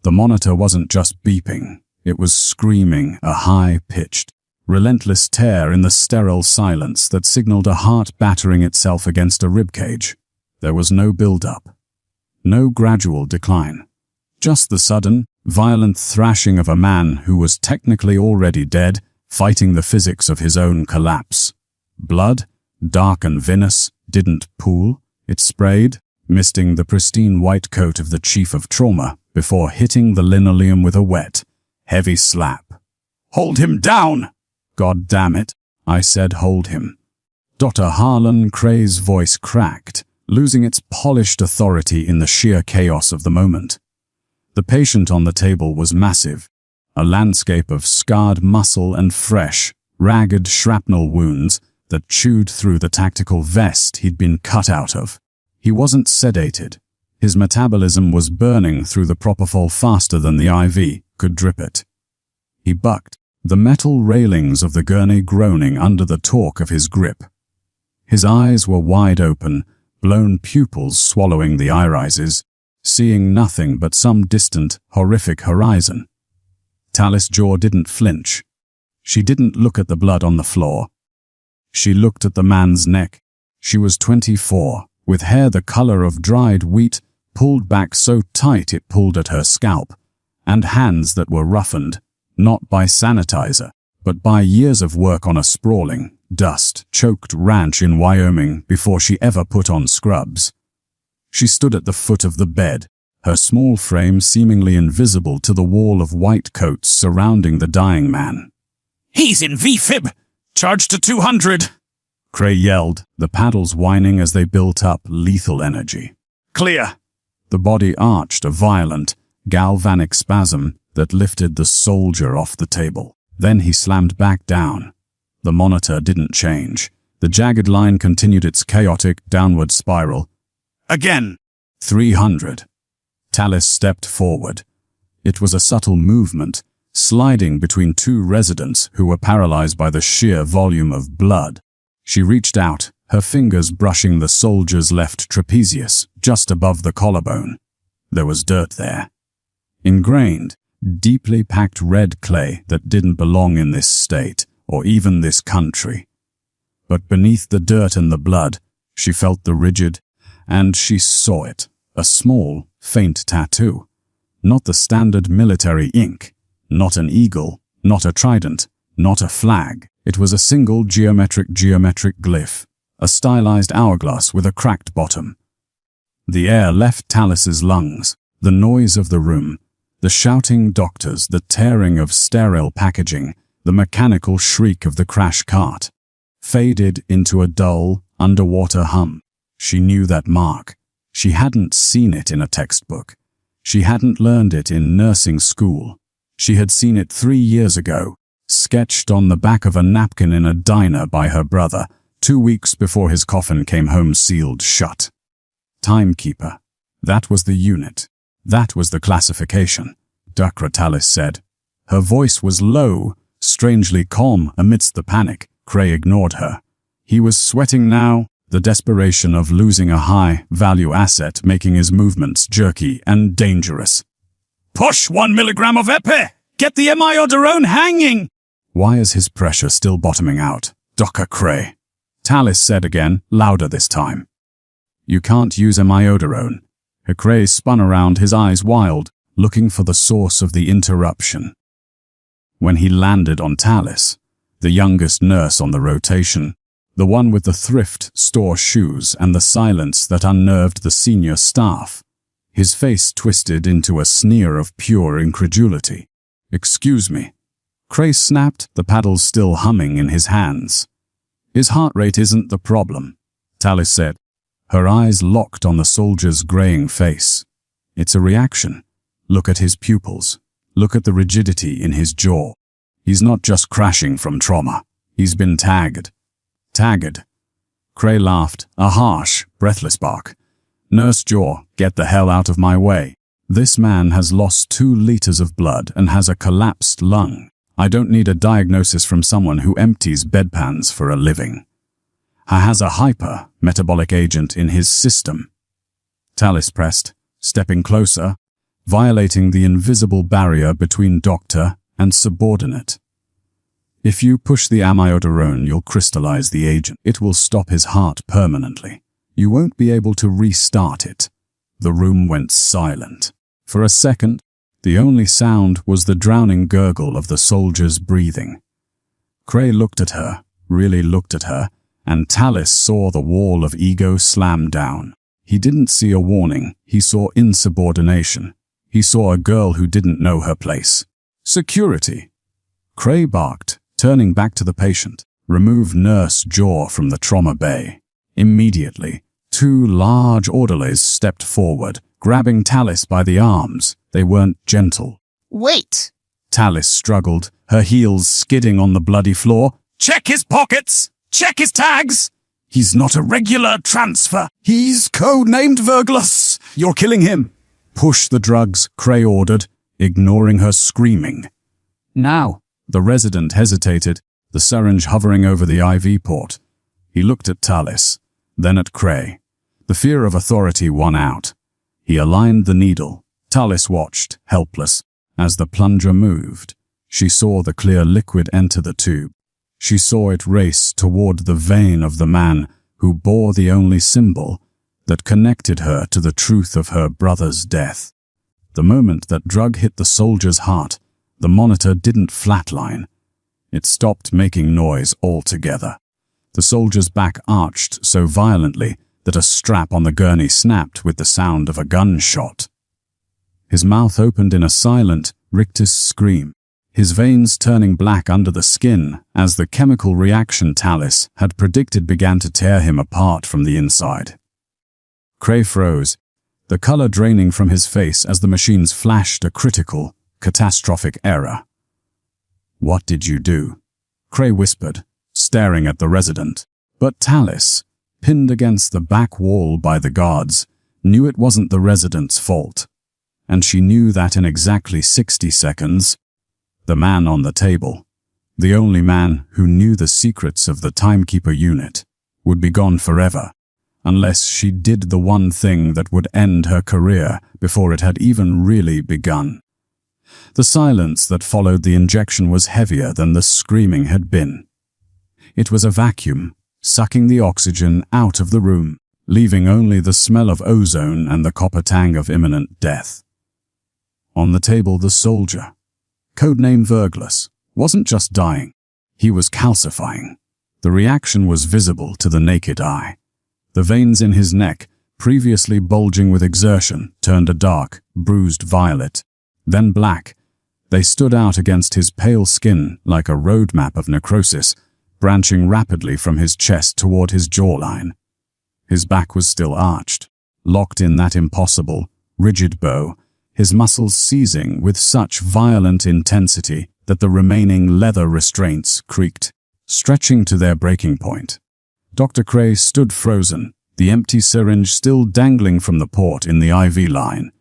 The monitor wasn't just beeping, it was screaming a high-pitched, relentless tear in the sterile silence that signaled a heart battering itself against a ribcage. There was no build-up, no gradual decline, just the sudden, violent thrashing of a man who was technically already dead, fighting the physics of his own collapse. Blood, dark and vinous, didn't pool, it sprayed, misting the pristine white coat of the chief of trauma before hitting the linoleum with a wet, heavy slap. "Hold him down!" "God damn it," I said, "hold him." Dr. Harlan Cray's voice cracked, losing its polished authority in the sheer chaos of the moment. The patient on the table was massive, a landscape of scarred muscle and fresh, ragged shrapnel wounds that chewed through the tactical vest he'd been cut out of. He wasn't sedated. His metabolism was burning through the propofol faster than the IV could drip it. He bucked, the metal railings of the gurney groaning under the torque of his grip. His eyes were wide open, blown pupils swallowing the irises, seeing nothing but some distant, horrific horizon. Talis' jaw didn't flinch. She didn't look at the blood on the floor. She looked at the man's neck. She was 24, with hair the color of dried wheat, pulled back so tight it pulled at her scalp, and hands that were roughened, not by sanitizer, but by years of work on a sprawling, dust-choked ranch in Wyoming before she ever put on scrubs. She stood at the foot of the bed, her small frame seemingly invisible to the wall of white coats surrounding the dying man. "He's in V-fib! Charge to 200! Cray yelled, the paddles whining as they built up lethal energy. "Clear!" The body arched a violent, galvanic spasm that lifted the soldier off the table. Then he slammed back down. The monitor didn't change. The jagged line continued its chaotic, downward spiral. "Again!" 300. Talis stepped forward. It was a subtle movement, sliding between two residents who were paralyzed by the sheer volume of blood. She reached out, her fingers brushing the soldier's left trapezius, just above the collarbone. There was dirt there. Ingrained, deeply packed red clay that didn't belong in this state, or even this country. But beneath the dirt and the blood, she felt the rigid, and she saw it, a small, faint tattoo. Not the standard military ink, not an eagle, not a trident, not a flag. It was a single geometric glyph, a stylized hourglass with a cracked bottom. The air left Talis's lungs, the noise of the room, the shouting doctors, the tearing of sterile packaging, the mechanical shriek of the crash cart, faded into a dull, underwater hum. She knew that mark. She hadn't seen it in a textbook. She hadn't learned it in nursing school. She had seen it 3 years ago, sketched on the back of a napkin in a diner by her brother, 2 weeks before his coffin came home sealed shut. Timekeeper. That was the unit. That was the classification, Dr. Talis said. Her voice was low, strangely calm amidst the panic. Cray ignored her. He was sweating now, the desperation of losing a high-value asset making his movements jerky and dangerous. "Push 1 milligram of epi! Get the amiodorone hanging!" Why is his pressure still bottoming out? Dr. Cray. Talis said again, louder this time. You can't use amiodorone. Cray spun around, his eyes wild, looking for the source of the interruption. When he landed on Talis, the youngest nurse on the rotation, the one with the thrift store shoes and the silence that unnerved the senior staff, his face twisted into a sneer of pure incredulity. "Excuse me." Cray snapped, the paddles still humming in his hands. "His heart rate isn't the problem," Talis said, her eyes locked on the soldier's graying face. "It's a reaction. Look at his pupils. Look at the rigidity in his jaw. He's not just crashing from trauma. He's been tagged." "Tagged?" Cray laughed, a harsh, breathless bark. "Nurse Jaw, get the hell out of my way. This man has lost 2 liters of blood and has a collapsed lung. I don't need a diagnosis from someone who empties bedpans for a living. He has a hyper-metabolic agent in his system." Talis pressed, stepping closer. violating the invisible barrier between doctor and subordinate. If you push the amiodarone, you'll crystallize the agent. It will stop his heart permanently. You won't be able to restart it. The room went silent. For a second, the only sound was the drowning gurgle of the soldier's breathing. Cray looked at her, really looked at her, and Tallis saw the wall of ego slam down. He didn't see a warning, he saw insubordination. He saw a girl who didn't know her place. Security! Cray barked, turning back to the patient. Remove nurse jaw from the trauma bay. Immediately, 2 large orderlies stepped forward, grabbing Tallis by the arms. They weren't gentle. Wait! Tallis struggled, her heels skidding on the bloody floor. Check his pockets! Check his tags! He's not a regular transfer. He's code-named Verglus. You're killing him. Push the drugs, Cray ordered, ignoring her screaming. Now. The resident hesitated, the syringe hovering over the IV port. He looked at Tallis, then at Cray. The fear of authority won out. He aligned the needle. Tallis watched, helpless. As the plunger moved, she saw the clear liquid enter the tube. She saw it race toward the vein of the man who bore the only symbol that connected her to the truth of her brother's death. The moment that drug hit the soldier's heart, the monitor didn't flatline. It stopped making noise altogether. The soldier's back arched so violently that a strap on the gurney snapped with the sound of a gunshot. His mouth opened in a silent, rictus scream, his veins turning black under the skin as the chemical reaction Tallis had predicted began to tear him apart from the inside. Cray froze, the color draining from his face as the machines flashed a critical, catastrophic error. "What did you do?" Cray whispered, staring at the resident. But Tallis, pinned against the back wall by the guards, knew it wasn't the resident's fault. And she knew that in exactly 60 seconds, the man on the table, the only man who knew the secrets of the timekeeper unit, would be gone forever, unless she did the one thing that would end her career before it had even really begun. The silence that followed the injection was heavier than the screaming had been. It was a vacuum, sucking the oxygen out of the room, leaving only the smell of ozone and the copper tang of imminent death. On the table, the soldier, codename Verglus, wasn't just dying. He was calcifying. The reaction was visible to the naked eye. The veins in his neck, previously bulging with exertion, turned a dark, bruised violet, then black. They stood out against his pale skin like a roadmap of necrosis, branching rapidly from his chest toward his jawline. His back was still arched, locked in that impossible, rigid bow, his muscles seizing with such violent intensity that the remaining leather restraints creaked, stretching to their breaking point. Dr. Cray stood frozen, the empty syringe still dangling from the port in the IV line.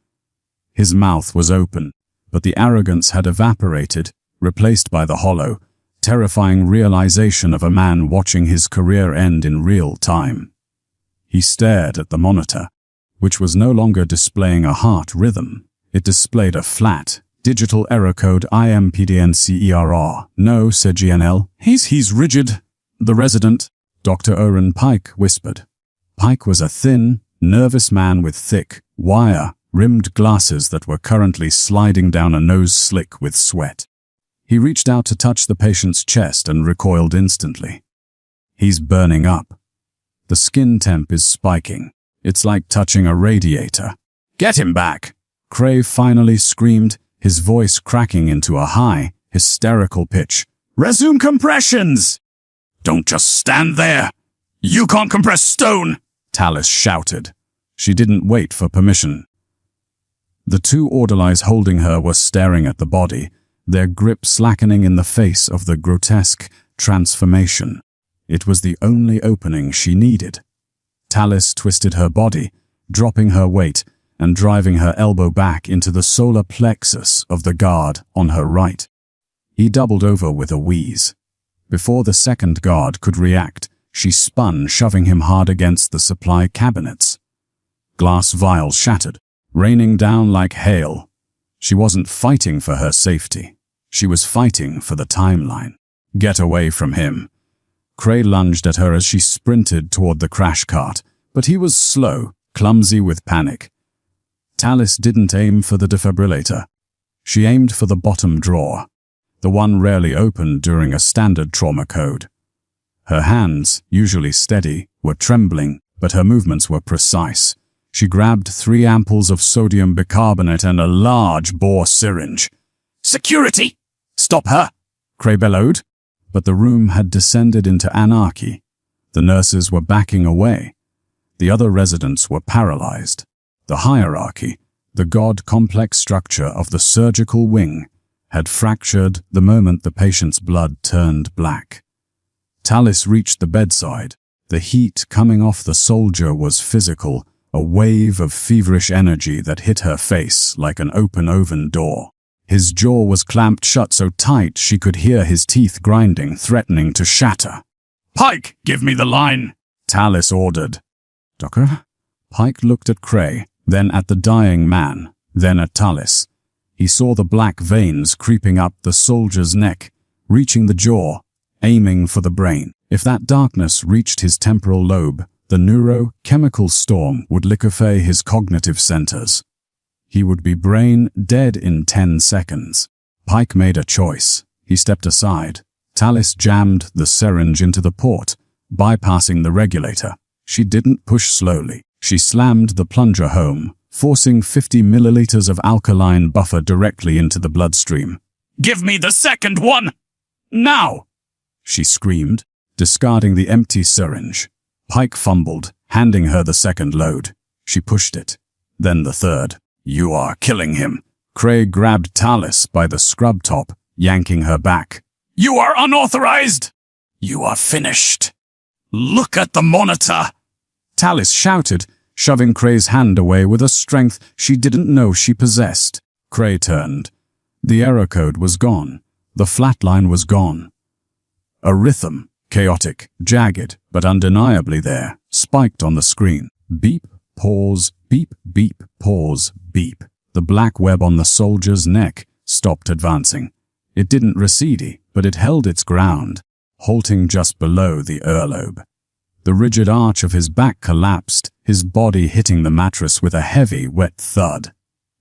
His mouth was open, but the arrogance had evaporated, replaced by the hollow, terrifying realization of a man watching his career end in real time. He stared at the monitor, which was no longer displaying a heart rhythm. It displayed a flat, digital error code IMPDNCERR. "No," said GNL. He's rigid." The resident, Dr. Oren Pike, whispered. Pike was a thin, nervous man with thick, wire-rimmed glasses that were currently sliding down a nose slick with sweat. He reached out to touch the patient's chest and recoiled instantly. "He's burning up. The skin temp is spiking. It's like touching a radiator." "Get him back!" Cray finally screamed, his voice cracking into a high, hysterical pitch. "Resume compressions!" "Don't just stand there! You can't compress stone!" Tallis shouted. She didn't wait for permission. The 2 orderlies holding her were staring at the body, their grip slackening in the face of the grotesque transformation. It was the only opening she needed. Tallis twisted her body, dropping her weight and driving her elbow back into the solar plexus of the guard on her right. He doubled over with a wheeze. Before the second guard could react, she spun, shoving him hard against the supply cabinets. Glass vials shattered, raining down like hail, She wasn't fighting for her safety. She was fighting for the timeline. Get away from him. Cray lunged at her as she sprinted toward the crash cart, but he was slow, clumsy with panic. Talis didn't aim for the defibrillator. She aimed for the bottom drawer, the one rarely opened during a standard trauma code. Her hands, usually steady, were trembling, but her movements were precise. She grabbed 3 ampoules of sodium bicarbonate and a large bore syringe. Security! Stop her! Cray bellowed, but the room had descended into anarchy. The nurses were backing away. The other residents were paralyzed. The hierarchy, the god-complex structure of the surgical wing, had fractured the moment the patient's blood turned black. Talis reached the bedside. The heat coming off the soldier was physical, a wave of feverish energy that hit her face like an open oven door. His jaw was clamped shut so tight she could hear his teeth grinding, threatening to shatter. Pike, give me the line! Talis ordered. Doctor? Pike looked at Cray, then at the dying man, then at Talis. He saw the black veins creeping up the soldier's neck, reaching the jaw, aiming for the brain. If that darkness reached his temporal lobe, the neurochemical storm would liquefy his cognitive centers. He would be brain dead in 10 seconds. Pike made a choice. He stepped aside. Talis jammed the syringe into the port, bypassing the regulator. She didn't push slowly. She slammed the plunger home, forcing 50 milliliters of alkaline buffer directly into the bloodstream. Give me the second one! Now! She screamed, discarding the empty syringe. Pike fumbled, handing her the second load. She pushed it, then the third. You are killing him. Cray grabbed Talis by the scrub top, yanking her back. You are unauthorized! You are finished. Look at the monitor! Talis shouted, shoving Cray's hand away with a strength she didn't know she possessed. Cray turned. The error code was gone. The flatline was gone. A rhythm, chaotic, jagged, but undeniably there, spiked on the screen. Beep, pause, beep, beep, pause, beep. The black web on the soldier's neck stopped advancing. It didn't recede, but it held its ground, halting just below the earlobe. The rigid arch of his back collapsed, his body hitting the mattress with a heavy, wet thud.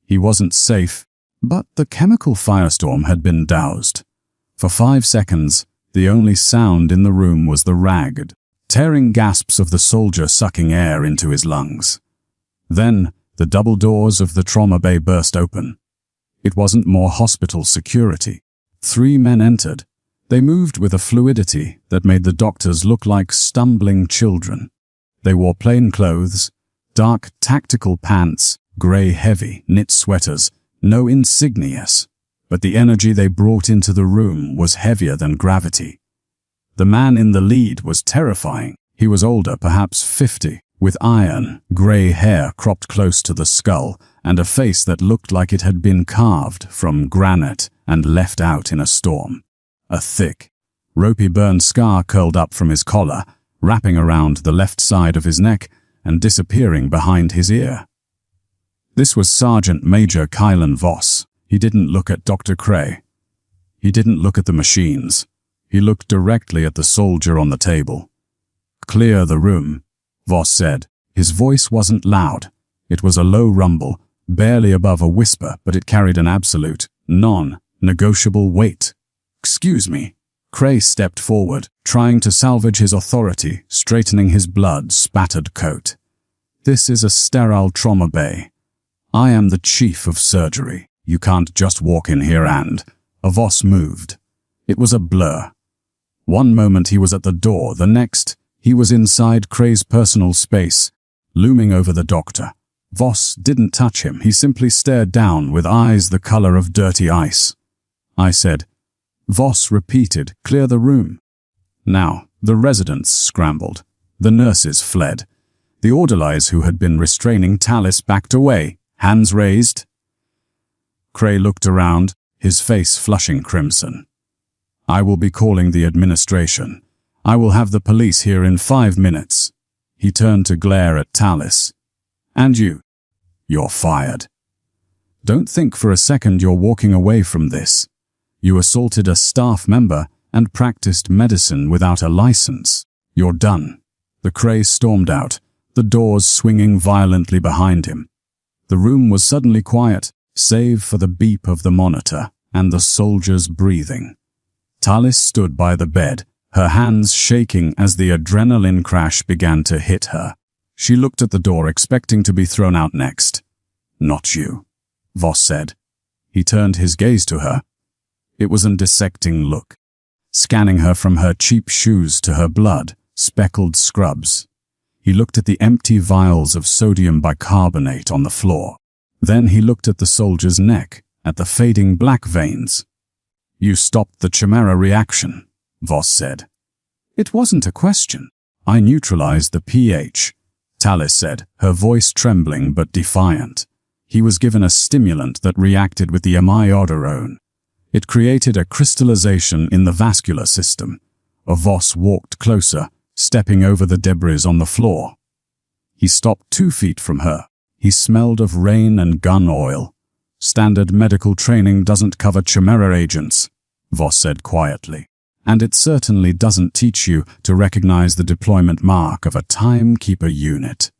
He wasn't safe, but the chemical firestorm had been doused. For 5 seconds, the only sound in the room was the ragged, tearing gasps of the soldier sucking air into his lungs. Then, the double doors of the trauma bay burst open. It wasn't more hospital security. 3 men entered. They moved with a fluidity that made the doctors look like stumbling children. They wore plain clothes, dark tactical pants, gray heavy knit sweaters, no insignias, but the energy they brought into the room was heavier than gravity. The man in the lead was terrifying. He was older, perhaps 50, with iron, gray hair cropped close to the skull, and a face that looked like it had been carved from granite and left out in a storm. A thick, ropey burn scar curled up from his collar, wrapping around the left side of his neck and disappearing behind his ear. This was Sergeant Major Kylan Voss. He didn't look at Dr. Cray. He didn't look at the machines. He looked directly at the soldier on the table. "Clear the room," Voss said. His voice wasn't loud. It was a low rumble, barely above a whisper, but it carried an absolute, non-negotiable weight. "Excuse me." Cray stepped forward, trying to salvage his authority, straightening his blood-spattered coat. "This is a sterile trauma bay. I am the chief of surgery. You can't just walk in here and—" Voss moved. It was a blur. One moment he was at the door, the next he was inside Cray's personal space, looming over the doctor. Voss didn't touch him. He simply stared down with eyes the color of dirty ice. I said. Voss repeated, "Clear the room." Now, the residents scrambled. The nurses fled. The orderlies who had been restraining Talis backed away, hands raised. Cray looked around, his face flushing crimson. "I will be calling the administration. I will have the police here in 5 minutes." He turned to glare at Talis. "And you? You're fired." Don't think for a second you're walking away from this. You assaulted a staff member and practiced medicine without a license. You're done." The Cray stormed out, the doors swinging violently behind him. The room was suddenly quiet, save for the beep of the monitor and the soldier's breathing. Talis stood by the bed, her hands shaking as the adrenaline crash began to hit her. She looked at the door, expecting to be thrown out next. "Not you," Voss said. He turned his gaze to her. It was a dissecting look, scanning her from her cheap shoes to her blood-speckled scrubs. He looked at the empty vials of sodium bicarbonate on the floor. Then he looked at the soldier's neck, at the fading black veins. "You stopped the Chimera reaction," Voss said. "It wasn't a question. I neutralized the pH," Talis said, her voice trembling but defiant. He was given a stimulant that reacted with the amiodarone. It created a crystallization in the vascular system. Voss walked closer, stepping over the debris on the floor. He stopped 2 feet from her. He smelled of rain and gun oil. "Standard medical training doesn't cover Chimera agents," Voss said quietly. "And it certainly doesn't teach you to recognize the deployment mark of a timekeeper unit."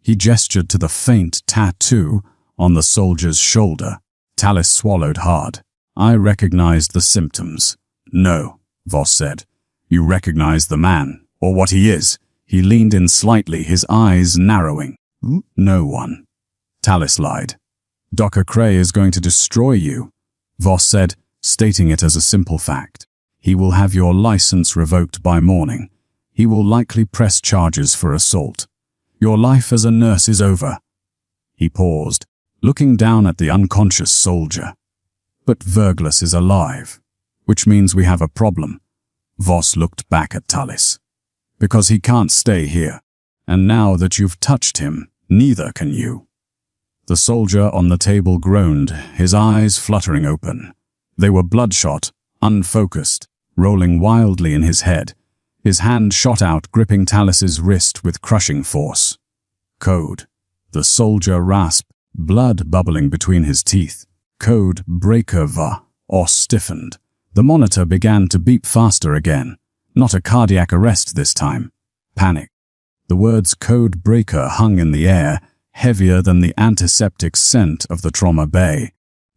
He gestured to the faint tattoo on the soldier's shoulder. Talis swallowed hard. "I recognized the symptoms." "No," Voss said. "You recognize the man, or what he is." He leaned in slightly, his eyes narrowing. "No one," Talis lied. "Dr. Cray is going to destroy you," Voss said, stating it as a simple fact. "He will have your license revoked by morning. He will likely press charges for assault. Your life as a nurse is over." He paused, looking down at the unconscious soldier. "But Verglus is alive, which means we have a problem." Voss looked back at Talis. "Because he can't stay here. And now that you've touched him, neither can you." The soldier on the table groaned, his eyes fluttering open. They were bloodshot, unfocused, rolling wildly in his head. His hand shot out, gripping Talis's wrist with crushing force. "Code." The soldier rasped, blood bubbling between his teeth. "Code breaker va," or stiffened. The monitor began to beep faster again. Not a cardiac arrest this time. Panic. The words code breaker hung in the air, heavier than the antiseptic scent of the trauma bay.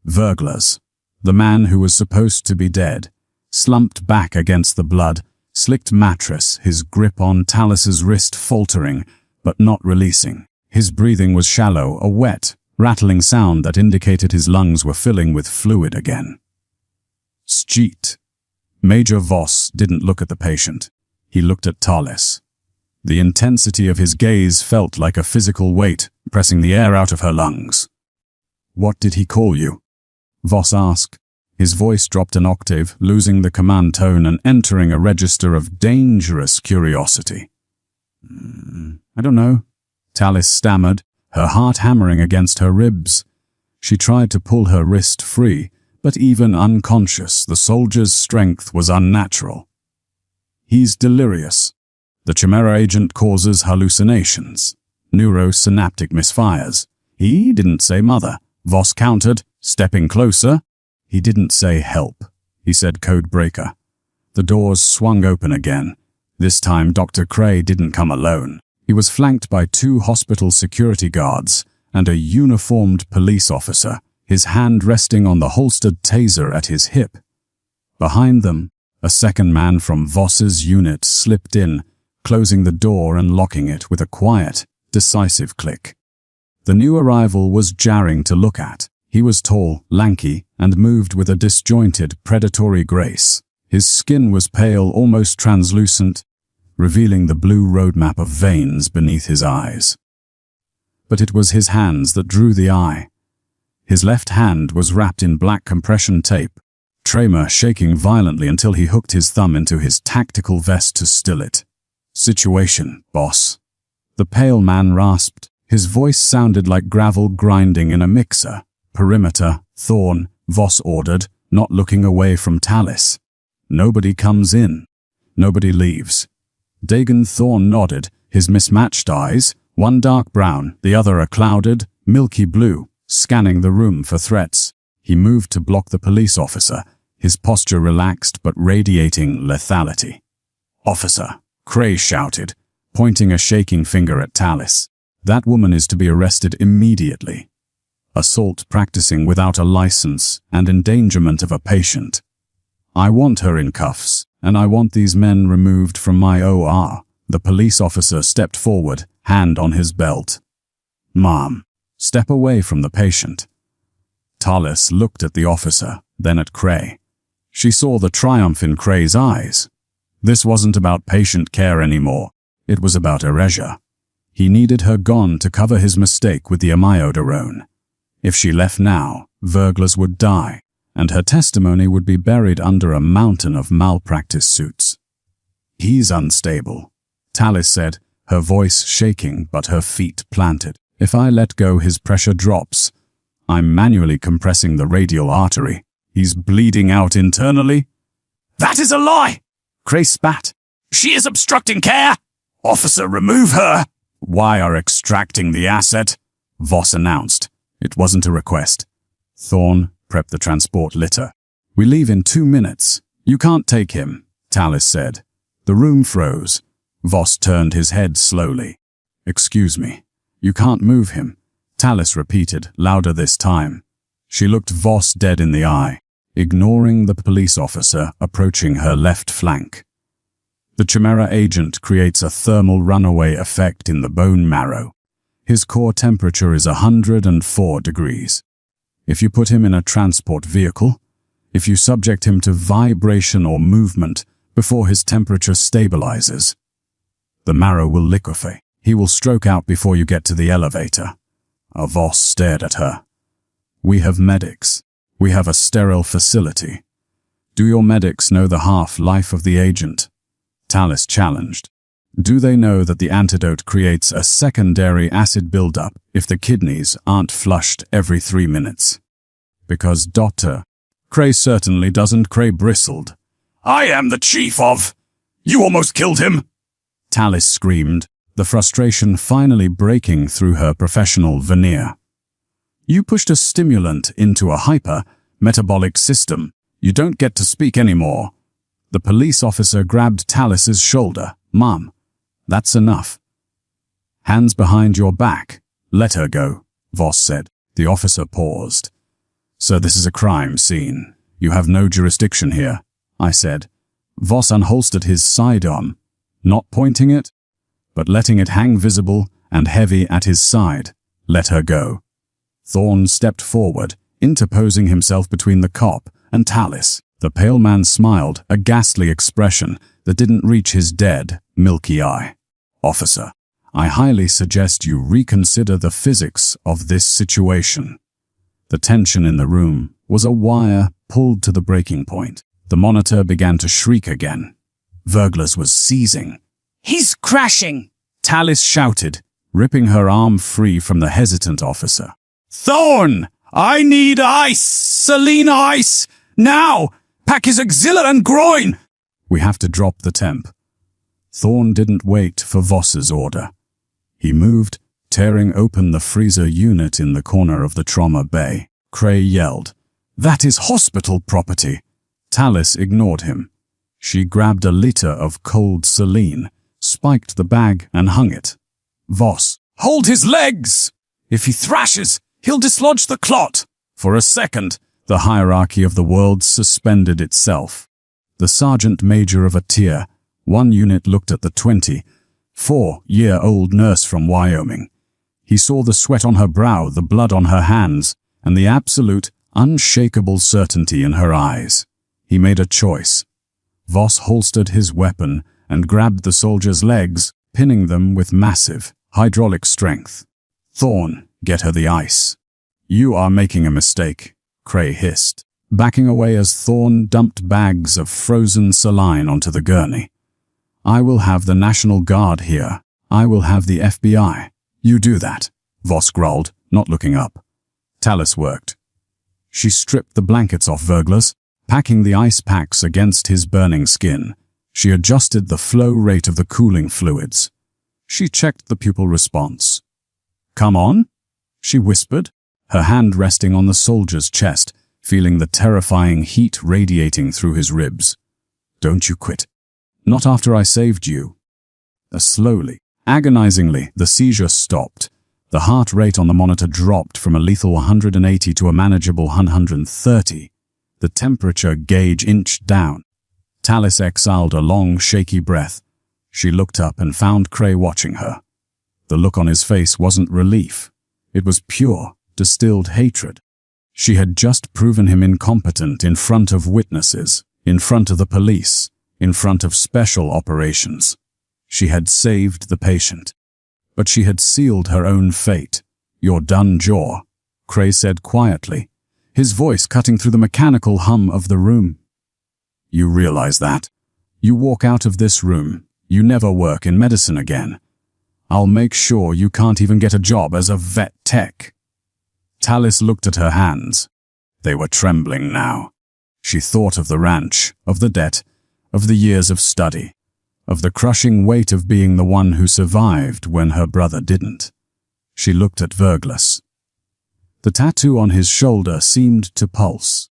Verglus, the man who was supposed to be dead, slumped back against the blood-slicked mattress, his grip on Talis's wrist faltering, but not releasing. His breathing was shallow, a wet, rattling sound that indicated his lungs were filling with fluid again. "Sjeet." Major Voss didn't look at the patient. He looked at Talis. The intensity of his gaze felt like a physical weight, pressing the air out of her lungs. "What did he call you?" Voss asked. His voice dropped an octave, losing the command tone and entering a register of dangerous curiosity. "I don't know," Talis stammered, her heart hammering against her ribs. She tried to pull her wrist free, but even unconscious, the soldier's strength was unnatural. "He's delirious. The Chimera agent causes hallucinations, neurosynaptic misfires." "He didn't say mother," Voss countered, stepping closer. "He didn't say help," he said code breaker. The doors swung open again. This time Dr. Cray didn't come alone. He was flanked by 2 hospital security guards and a uniformed police officer, his hand resting on the holstered taser at his hip. Behind them, a second man from Voss's unit slipped in, closing the door and locking it with a quiet, decisive click. The new arrival was jarring to look at. He was tall, lanky, and moved with a disjointed, predatory grace. His skin was pale, almost translucent, revealing the blue roadmap of veins beneath his eyes. But it was his hands that drew the eye. His left hand was wrapped in black compression tape, tremor shaking violently until he hooked his thumb into his tactical vest to still it. "Situation, boss." The pale man rasped. His voice sounded like gravel grinding in a mixer. "Perimeter, Thorn," Voss ordered, not looking away from Talis. "Nobody comes in. Nobody leaves." Dagon Thorn nodded, his mismatched eyes, one dark brown, the other a clouded, milky blue, scanning the room for threats. He moved to block the police officer, his posture relaxed but radiating lethality. "Officer," Cray shouted, pointing a shaking finger at Tallis. "That woman is to be arrested immediately. Assault practicing without a license and endangerment of a patient. I want her in cuffs, and I want these men removed from my OR." The police officer stepped forward, hand on his belt. "Ma'am, step away from the patient." Tallis looked at the officer, then at Cray. She saw the triumph in Cray's eyes. This wasn't about patient care anymore. It was about erasure. He needed her gone to cover his mistake with the amiodarone. If she left now, Verglas would die, and her testimony would be buried under a mountain of malpractice suits. "He's unstable," Tallis said, her voice shaking but her feet planted. "If I let go, his pressure drops. I'm manually compressing the radial artery. He's bleeding out internally." "That is a lie!" Cray spat. "She is obstructing care! Officer, remove her!" "Why are extracting the asset?" Voss announced. It wasn't a request. Thorne, prep the transport litter. "We leave in 2 minutes. You can't take him," Tallis said. The room froze. Voss turned his head slowly. "Excuse me. You can't move him," Tallis repeated, louder this time. She looked Voss dead in the eye, ignoring the police officer approaching her left flank. The Chimera agent creates a thermal runaway effect in the bone marrow. His core temperature is 104 degrees. If you put him in a transport vehicle, if you subject him to vibration or movement before his temperature stabilizes, the marrow will liquefy. He will stroke out before you get to the elevator. Voss stared at her. "We have medics. We have a sterile facility. Do your medics know the half-life of the agent?" Tallis challenged. "Do they know that the antidote creates a secondary acid buildup if the kidneys aren't flushed every 3 minutes? Because Dr. Cray certainly doesn't." Cray bristled. "I am the chief of... You almost killed him!" Tallis screamed, the frustration finally breaking through her professional veneer. "You pushed a stimulant into a hyper-metabolic system. You don't get to speak anymore." The police officer grabbed Tallis's shoulder. "Ma'am, that's enough. Hands behind your back. Let her go," Voss said. The officer paused. "So this is a crime scene. You have no jurisdiction here," I said. Voss unholstered his sidearm, not pointing it, but letting it hang visible and heavy at his side. "Let her go." Thorne stepped forward, interposing himself between the cop and Tallis. The pale man smiled, a ghastly expression that didn't reach his dead, milky eye. "Officer, I highly suggest you reconsider the physics of this situation." The tension in the room was a wire pulled to the breaking point. The monitor began to shriek again. Verglas was seizing. He's crashing! Tallis shouted, ripping her arm free from the hesitant officer. "Thorne! I need ice! Saline ice! Now! Pack his axilla and groin!" "We have to drop the temp." Thorne didn't wait for Voss's order. He moved, tearing open the freezer unit in the corner of the trauma bay. Cray yelled, "That is hospital property!" Tallis ignored him. She grabbed a liter of cold saline, spiked the bag and hung it. "Voss, "Hold his legs! If he thrashes, he'll dislodge the clot." For a second, the hierarchy of the world suspended itself. The sergeant major of a tier, 1 unit looked at the 24-year-old nurse from Wyoming. He saw the sweat on her brow, the blood on her hands, and the absolute, unshakable certainty in her eyes. He made a choice. Voss holstered his weapon and grabbed the soldier's legs, pinning them with massive, hydraulic strength. "Thorne, get her the ice." "You are making a mistake," Cray hissed, backing away as Thorne dumped bags of frozen saline onto the gurney. "I will have the National Guard here. I will have the FBI. You do that," Voss growled, not looking up. Tallis worked. She stripped the blankets off Verglas, packing the ice packs against his burning skin. She adjusted the flow rate of the cooling fluids. She checked the pupil response. "Come on," she whispered, her hand resting on the soldier's chest, feeling the terrifying heat radiating through his ribs. "Don't you quit. Not after I saved you." Slowly, agonizingly, the seizure stopped. The heart rate on the monitor dropped from a lethal 180 to a manageable 130. The temperature gauge inched down. Talis exhaled a long, shaky breath. She looked up and found Cray watching her. The look on his face wasn't relief. It was pure, distilled hatred. She had just proven him incompetent in front of witnesses, in front of the police, in front of special operations. She had saved the patient. But she had sealed her own fate. "You're done, Jaw," Cray said quietly, his voice cutting through the mechanical hum of the room. "You realize that? You walk out of this room, you never work in medicine again. I'll make sure you can't even get a job as a vet tech." Talis looked at her hands. They were trembling now. She thought of the ranch, of the debt, of the years of study, of the crushing weight of being the one who survived when her brother didn't. She looked at Verglas. The tattoo on his shoulder seemed to pulse.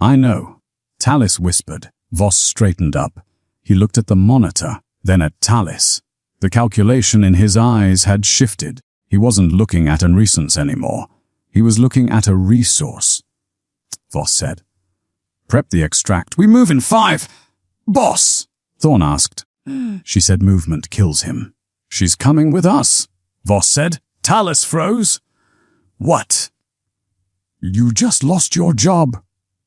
"I know," Talis whispered. Voss straightened up. He looked at the monitor, then at Talis. The calculation in his eyes had shifted. He wasn't looking at an recence anymore. He was looking at a resource. Voss said, "Prep the extract. We move in 5. Boss," Thorn asked. She said movement kills him. "She's coming with us," Voss said. Talis froze. "What?" "You just lost your job,"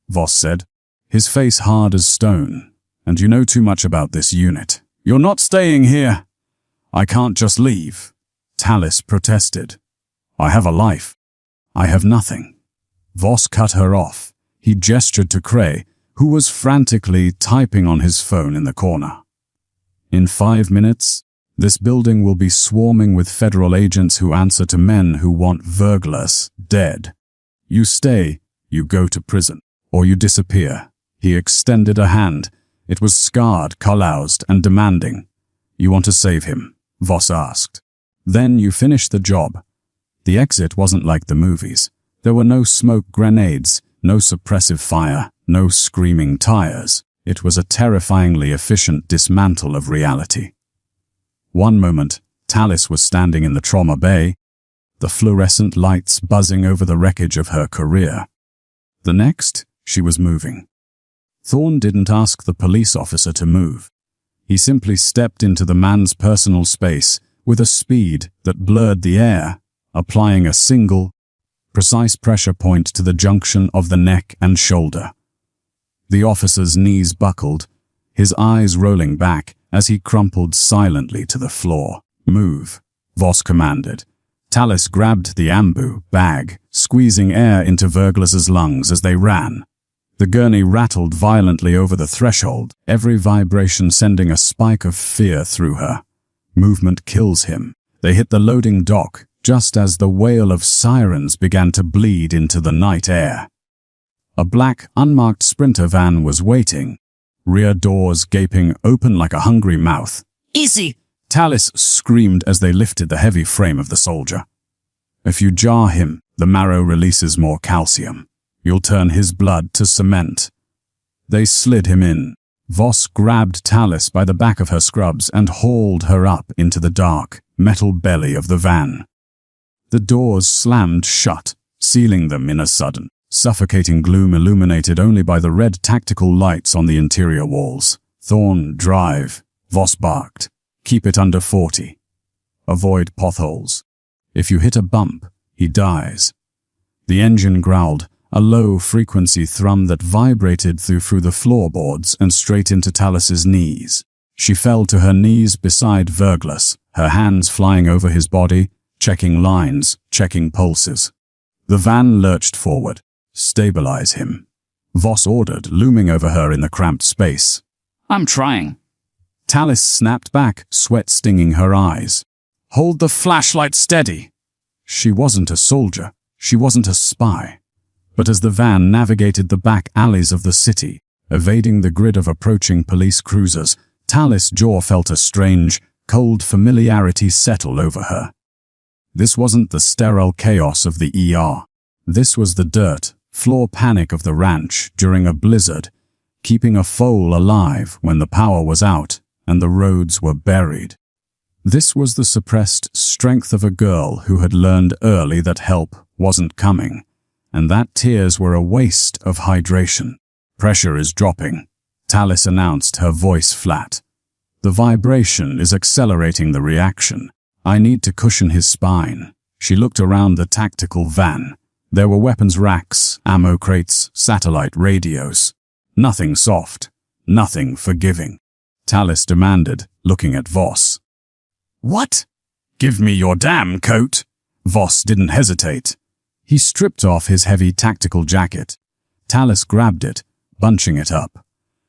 Voss said, his face hard as stone. "And you know too much about this unit. You're not staying here." "I can't just leave," Talis protested. "I have a life. I have nothing." Voss cut her off. He gestured to Cray, who was frantically typing on his phone in the corner. "In 5 minutes, this building will be swarming with federal agents who answer to men who want Verglas dead. You stay, you go to prison, or you disappear." He extended a hand. It was scarred, calloused, and demanding. "You want to save him?" Voss asked. "Then you finish the job." The exit wasn't like the movies. There were no smoke grenades, no suppressive fire, no screaming tires. It was a terrifyingly efficient dismantle of reality. One moment, Talis was standing in the trauma bay, the fluorescent lights buzzing over the wreckage of her career. The next, she was moving. Thorn didn't ask the police officer to move. He simply stepped into the man's personal space with a speed that blurred the air, applying a single, precise pressure point to the junction of the neck and shoulder. The officer's knees buckled, his eyes rolling back as he crumpled silently to the floor. "Move," Voss commanded. Talis grabbed the ambu bag, squeezing air into Verglas's lungs as they ran. The gurney rattled violently over the threshold, every vibration sending a spike of fear through her. Movement kills him. They hit the loading dock, just as the wail of sirens began to bleed into the night air. A black, unmarked Sprinter van was waiting, rear doors gaping open like a hungry mouth. "Easy!" Talis screamed as they lifted the heavy frame of the soldier. "If you jar him, the marrow releases more calcium. You'll turn his blood to cement." They slid him in. Voss grabbed Talis by the back of her scrubs and hauled her up into the dark, metal belly of the van. The doors slammed shut, sealing them in a sudden, suffocating gloom illuminated only by the red tactical lights on the interior walls. "Thorn, drive," Voss barked. "Keep it under 40. Avoid potholes. If you hit a bump, he dies." The engine growled, a low-frequency thrum that vibrated through the floorboards and straight into Talis's knees. She fell to her knees beside Verglas, her hands flying over his body, checking lines, checking pulses. The van lurched forward. "Stabilize him," Voss ordered, looming over her in the cramped space. "I'm trying." Talis snapped back, sweat stinging her eyes. "Hold the flashlight steady." She wasn't a soldier. She wasn't a spy. But as the van navigated the back alleys of the city, evading the grid of approaching police cruisers, Talis' jaw felt a strange, cold familiarity settle over her. This wasn't the sterile chaos of the ER. This was the dirt, floor panic of the ranch during a blizzard, keeping a foal alive when the power was out and the roads were buried. This was the suppressed strength of a girl who had learned early that help wasn't coming, and that tears were a waste of hydration. "Pressure is dropping," Tallis announced, her voice flat. "The vibration is accelerating the reaction. I need to cushion his spine." She looked around the tactical van. There were weapons racks, ammo crates, satellite radios. Nothing soft, nothing forgiving. Tallis demanded, looking at Voss. "What?" "Give me your damn coat." Voss didn't hesitate. He stripped off his heavy tactical jacket. Tallis grabbed it, bunching it up.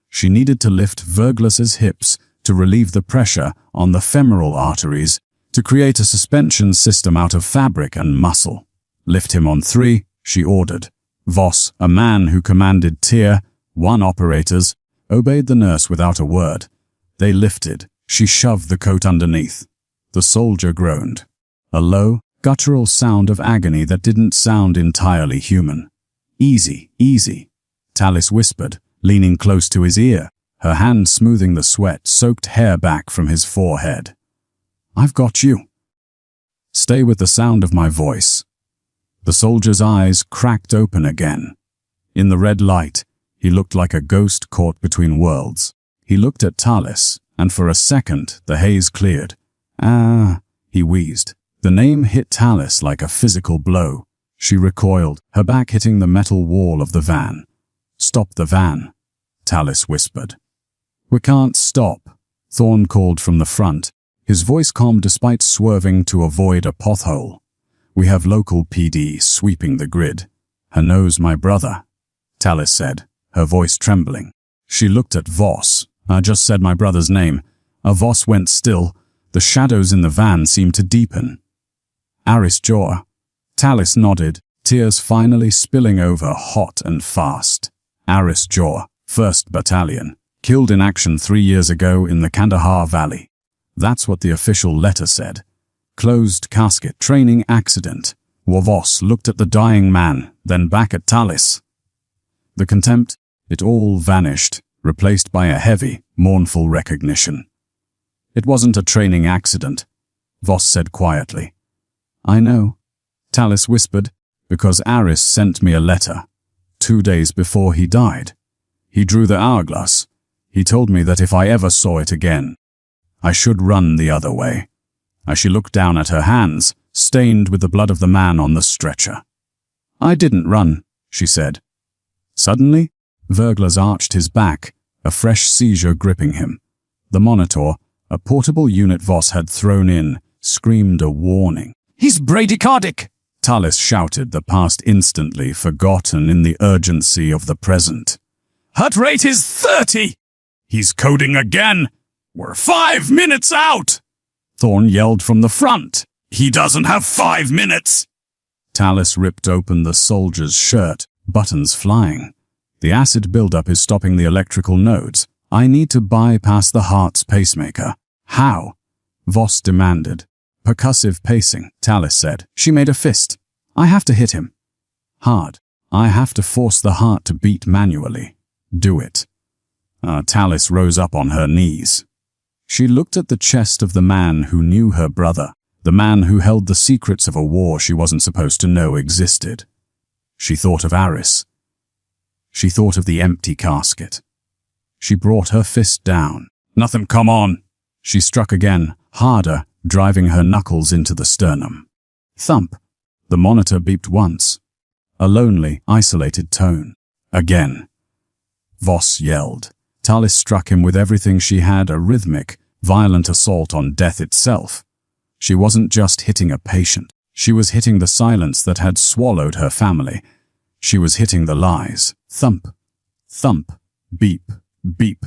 She needed to lift Verglas's hips to relieve the pressure on the femoral arteries, to create a suspension system out of fabric and muscle. "Lift him on 3, she ordered. Voss, a man who commanded Tier 1 operators, obeyed the nurse without a word. They lifted. She shoved the coat underneath. The soldier groaned. A low, guttural sound of agony that didn't sound entirely human. "Easy, easy," Tallis whispered, leaning close to his ear, her hand smoothing the sweat-soaked hair back from his forehead. "I've got you." "Stay with the sound of my voice." The soldier's eyes cracked open again. In the red light, he looked like a ghost caught between worlds. He looked at Tallis, and for a second the haze cleared. "Ah," he wheezed. The name hit Tallis like a physical blow. She recoiled, her back hitting the metal wall of the van. "Stop the van," Tallis whispered. "We can't stop," Thorne called from the front, his voice calm despite swerving to avoid a pothole. "We have local PD sweeping the grid." "Her knows my brother," Tallis said, her voice trembling. She looked at Voss. "I just said my brother's name." Voss went still. The shadows in the van seemed to deepen. "Aris Jor." Tallis nodded, tears finally spilling over hot and fast. "Aris Jor, 1st Battalion, killed in action 3 years ago in the Kandahar Valley." That's what the official letter said. "Closed casket, training accident." Voss looked at the dying man, then back at Tallis. The contempt, it all vanished, replaced by a heavy, mournful recognition. "It wasn't a training accident," Voss said quietly. "I know," Tallis whispered, "because Aris sent me a letter. 2 days before he died. He drew the hourglass. He told me that if I ever saw it again, I should run the other way." As she looked down at her hands, stained with the blood of the man on the stretcher. "I didn't run," she said. Suddenly, Verglas arched his back, a fresh seizure gripping him. The monitor, a portable unit Voss had thrown in, screamed a warning. "He's bradycardic!" Tallis shouted, the past instantly forgotten in the urgency of the present. "Heart rate is 30! He's coding again! We're 5 minutes out!" Thorne yelled from the front. "He doesn't have 5 minutes!" Tallis ripped open the soldier's shirt, buttons flying. "The acid buildup is stopping the electrical nodes. I need to bypass the heart's pacemaker." "How?" Voss demanded. "Percussive pacing," Tallis said. She made a fist. "I have to hit him. Hard. I have to force the heart to beat manually. Do it." Tallis rose up on her knees. She looked at the chest of the man who knew her brother, the man who held the secrets of a war she wasn't supposed to know existed. She thought of Aris. She thought of the empty casket. She brought her fist down. "Nothing, come on!" She struck again, harder, driving her knuckles into the sternum. Thump. The monitor beeped once. A lonely, isolated tone. Again. Voss yelled. Tallis struck him with everything she had, a rhythmic, violent assault on death itself. She wasn't just hitting a patient. She was hitting the silence that had swallowed her family. She was hitting the lies. Thump. Thump. Beep. Beep.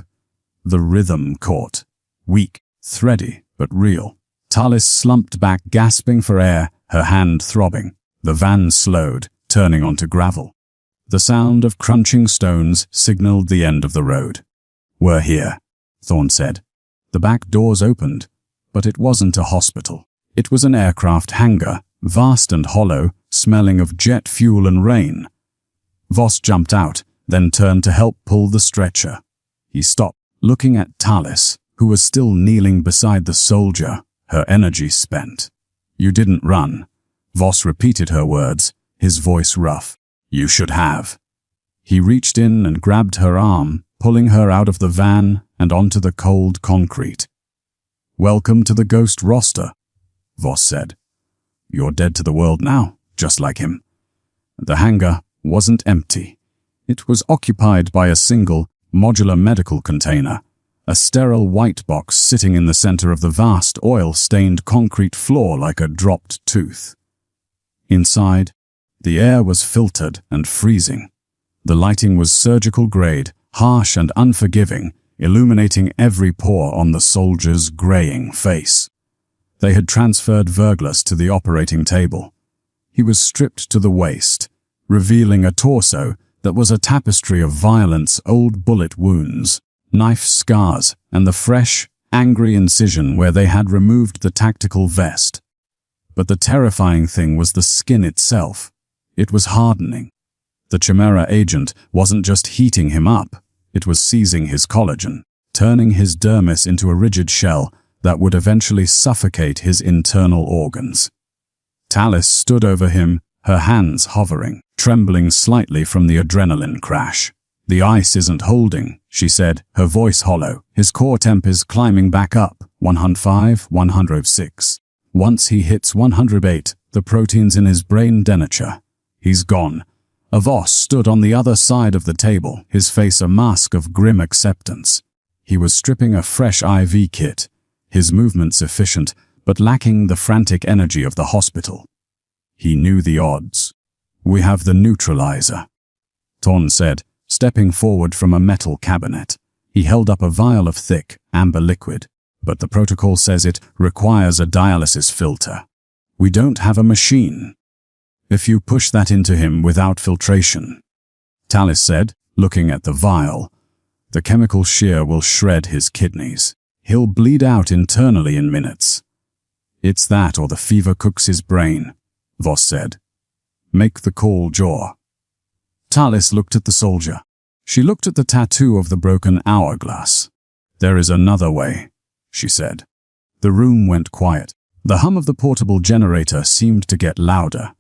The rhythm caught. Weak, thready, but real. Tallis slumped back, gasping for air, her hand throbbing. The van slowed, turning onto gravel. The sound of crunching stones signaled the end of the road. "We're here," Thorne said. The back doors opened, but it wasn't a hospital. It was an aircraft hangar, vast and hollow, smelling of jet fuel and rain. Voss jumped out, then turned to help pull the stretcher. He stopped, looking at Talis, who was still kneeling beside the soldier, her energy spent. "You didn't run." Voss repeated her words, his voice rough. "You should have." He reached in and grabbed her arm, pulling her out of the van and onto the cold concrete. "Welcome to the ghost roster," Voss said. "You're dead to the world now, just like him." The hangar wasn't empty. It was occupied by a single, modular medical container, a sterile white box sitting in the center of the vast oil-stained concrete floor like a dropped tooth. Inside, the air was filtered and freezing. The lighting was surgical grade, harsh and unforgiving, illuminating every pore on the soldier's graying face. They had transferred Verglus to the operating table. He was stripped to the waist, revealing a torso that was a tapestry of violence, old bullet wounds, knife scars, and the fresh, angry incision where they had removed the tactical vest. But the terrifying thing was the skin itself. It was hardening. The Chimera agent wasn't just heating him up, it was seizing his collagen, turning his dermis into a rigid shell that would eventually suffocate his internal organs. Talis stood over him, her hands hovering, trembling slightly from the adrenaline crash. "The ice isn't holding," she said, her voice hollow, his core temp is climbing back up, 105, 106. Once he hits 108, the proteins in his brain denature. He's gone. Voss stood on the other side of the table, his face a mask of grim acceptance. He was stripping a fresh IV kit, his movements efficient, but lacking the frantic energy of the hospital. He knew the odds. "We have the neutralizer," Torn said, stepping forward from a metal cabinet. He held up a vial of thick, amber liquid, but the protocol says it requires a dialysis filter. "We don't have a machine." "If you push that into him without filtration," Talis said, looking at the vial, "the chemical shear will shred his kidneys. He'll bleed out internally in minutes." "It's that or the fever cooks his brain," Voss said. "Make the call, Jaw." Talis looked at the soldier. She looked at the tattoo of the broken hourglass. "There is another way," she said. The room went quiet. The hum of the portable generator seemed to get louder.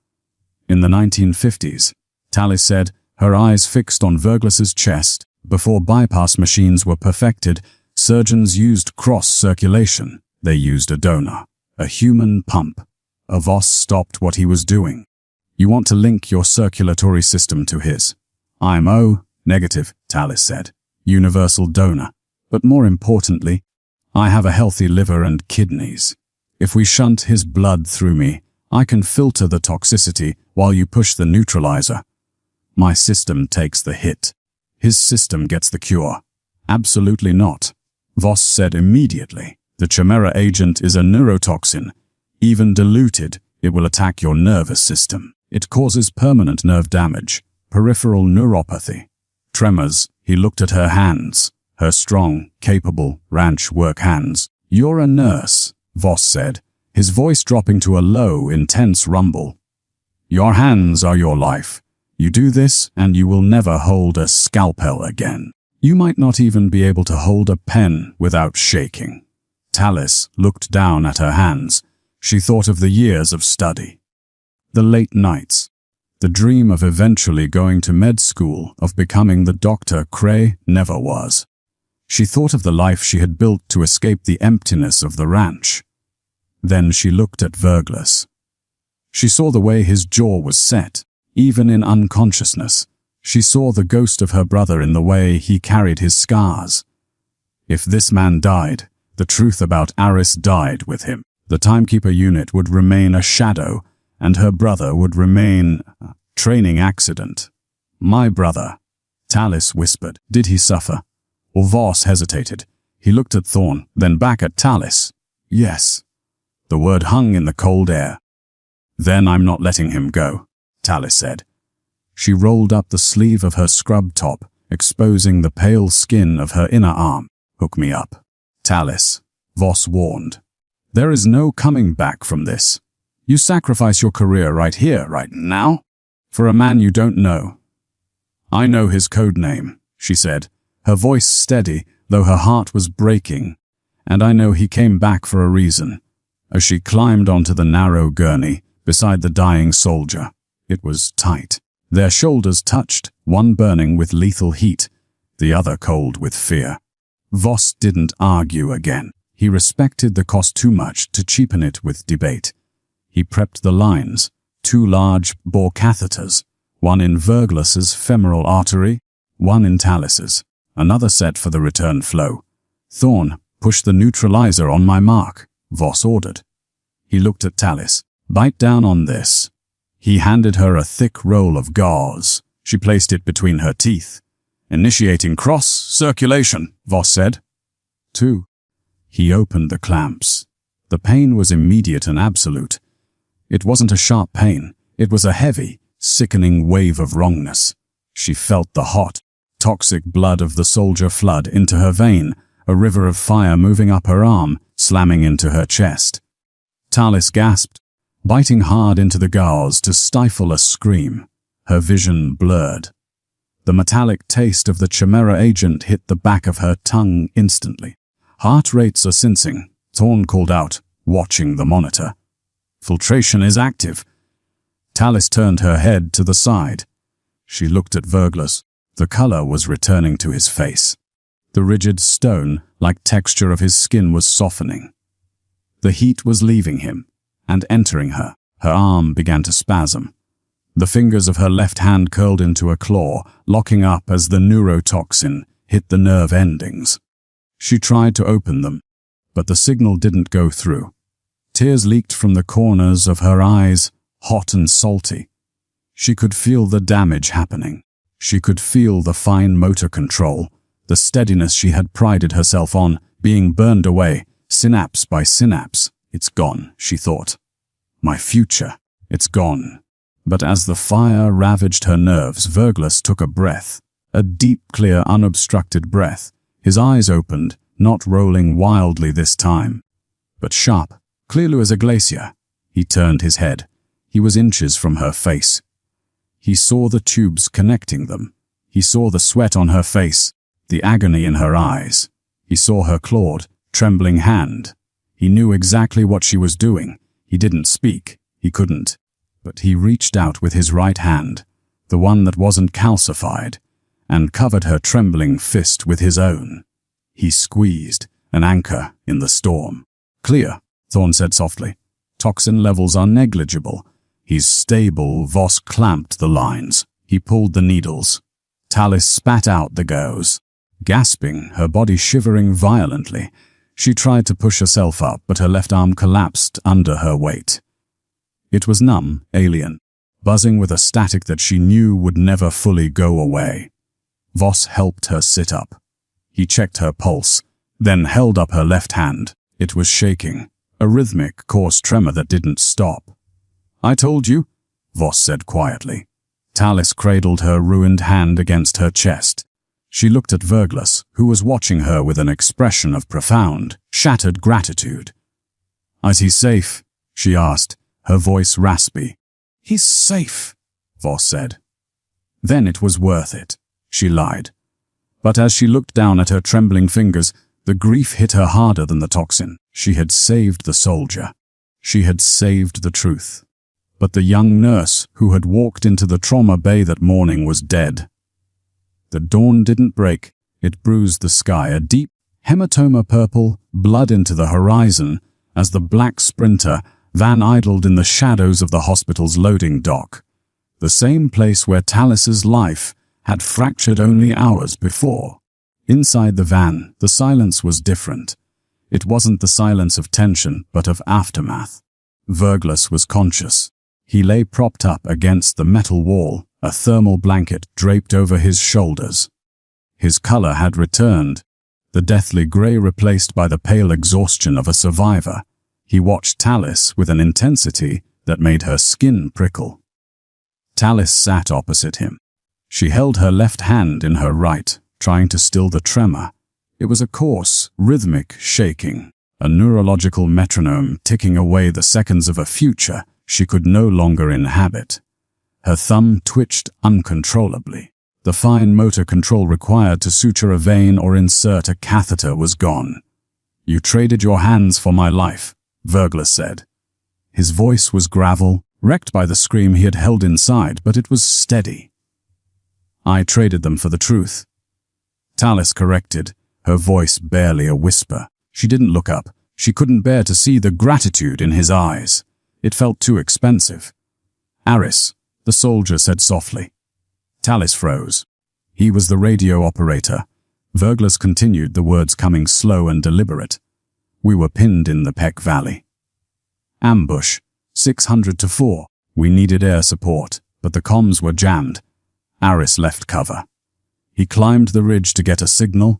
"In the 1950s, Talis said, her eyes fixed on Verglus's chest, before bypass machines were perfected, surgeons used cross-circulation. They used a donor, a human pump. Voss stopped what he was doing. "You want to link your circulatory system to his." "I'm O negative," Talis said. "Universal donor. But more importantly, I have a healthy liver and kidneys. If we shunt his blood through me, I can filter the toxicity while you push the neutralizer. My system takes the hit. His system gets the cure." "Absolutely not," Voss said immediately. "The Chimera agent is a neurotoxin. Even diluted, it will attack your nervous system. It causes permanent nerve damage, peripheral neuropathy, tremors." He looked at her hands, her strong, capable, ranch work hands. "You're a nurse," Voss said, his voice dropping to a low, intense rumble. "Your hands are your life. You do this and you will never hold a scalpel again. You might not even be able to hold a pen without shaking." Talis looked down at her hands. She thought of the years of study, the late nights, the dream of eventually going to med school, of becoming the doctor Cray never was. She thought of the life she had built to escape the emptiness of the ranch. Then she looked at Verglus. She saw the way his jaw was set, even in unconsciousness. She saw the ghost of her brother in the way he carried his scars. If this man died, the truth about Aris died with him. The Timekeeper unit would remain a shadow, and her brother would remain a training accident. "My brother," Talis whispered. "Did he suffer?" Voss hesitated. He looked at Thorn, then back at Talis. "Yes." The word hung in the cold air. "Then I'm not letting him go," Talis said. She rolled up the sleeve of her scrub top, exposing the pale skin of her inner arm. "Hook me up." "Talis," Voss warned. "There is no coming back from this. You sacrifice your career right here, right now? For a man you don't know. I know his code name, she said, her voice steady, though her heart was breaking. And I know he came back for a reason. As she climbed onto the narrow gurney beside the dying soldier, it was tight. Their shoulders touched, one burning with lethal heat, the other cold with fear. Voss didn't argue again. He respected the cost too much to cheapen it with debate. He prepped the lines, 2 large bore catheters, one in Verglas's femoral artery, one in Talis's, another set for the return flow. Thorn, push the neutralizer on my mark, Voss ordered. He looked at Talis. Bite down on this. He handed her a thick roll of gauze. She placed it between her teeth. Initiating cross-circulation, Voss said. 2. He opened the clamps. The pain was immediate and absolute. It wasn't a sharp pain. It was a heavy, sickening wave of wrongness. She felt the hot, toxic blood of the soldier flood into her vein, a river of fire moving up her arm, slamming into her chest. Talis gasped, biting hard into the gauze to stifle a scream. Her vision blurred. The metallic taste of the chimera agent hit the back of her tongue instantly. Heart rates are sensing, Thorn called out, watching the monitor. Filtration is active. Talis turned her head to the side. She looked at Verglas. The color was returning to his face. The rigid stone-like texture of his skin was softening. The heat was leaving him and entering her. Her arm began to spasm. The fingers of her left hand curled into a claw, locking up as the neurotoxin hit the nerve endings. She tried to open them, but the signal didn't go through. Tears leaked from the corners of her eyes, hot and salty. She could feel the damage happening. She could feel the fine motor control, the steadiness she had prided herself on, being burned away, synapse by synapse. It's gone, she thought. My future, it's gone. But as the fire ravaged her nerves, Verglas took a breath, a deep, clear, unobstructed breath. His eyes opened, not rolling wildly this time, but sharp, clear as a glacier. He turned his head. He was inches from her face. He saw the tubes connecting them. He saw the sweat on her face, the agony in her eyes. He saw her clawed, trembling hand. He knew exactly what she was doing. He didn't speak. He couldn't. But he reached out with his right hand, the one that wasn't calcified, and covered her trembling fist with his own. He squeezed, an anchor in the storm. Clear, Thorn said softly. Toxin levels are negligible. He's stable. Voss clamped the lines. He pulled the needles. Talis spat out the gauze. Gasping, her body shivering violently, she tried to push herself up, but her left arm collapsed under her weight. It was numb, alien, buzzing with a static that she knew would never fully go away. Voss helped her sit up. He checked her pulse, then held up her left hand. It was shaking, a rhythmic, coarse tremor that didn't stop. I told you, Voss said quietly. Talis cradled her ruined hand against her chest. She looked at Verglas, who was watching her with an expression of profound, shattered gratitude. Is he safe? She asked, her voice raspy. He's safe, Voss said. Then it was worth it, she lied. But as she looked down at her trembling fingers, the grief hit her harder than the toxin. She had saved the soldier. She had saved the truth. But the young nurse who had walked into the trauma bay that morning was dead. The dawn didn't break. It bruised the sky, a deep, hematoma purple, blood into the horizon, as the black sprinter van idled in the shadows of the hospital's loading dock, the same place where Talis's life had fractured only hours before. Inside the van, the silence was different. It wasn't the silence of tension, but of aftermath. Verglas was conscious. He lay propped up against the metal wall, a thermal blanket draped over his shoulders. His color had returned, the deathly gray replaced by the pale exhaustion of a survivor. He watched Talis with an intensity that made her skin prickle. Talis sat opposite him. She held her left hand in her right, trying to still the tremor. It was a coarse, rhythmic shaking, a neurological metronome ticking away the seconds of a future she could no longer inhabit. Her thumb twitched uncontrollably. The fine motor control required to suture a vein or insert a catheter was gone. "You traded your hands for my life," Verglas said. His voice was gravel, wrecked by the scream he had held inside, but it was steady. "I traded them for the truth," Tallis corrected, her voice barely a whisper. She didn't look up. She couldn't bear to see the gratitude in his eyes. It felt too expensive. "Aris," the soldier said softly. Tallis froze. He was the radio operator. Verglas continued, the words coming slow and deliberate. "We were pinned in the Peck Valley. Ambush, 600 to 4. We needed air support, but the comms were jammed. Aris left cover. He climbed the ridge to get a signal."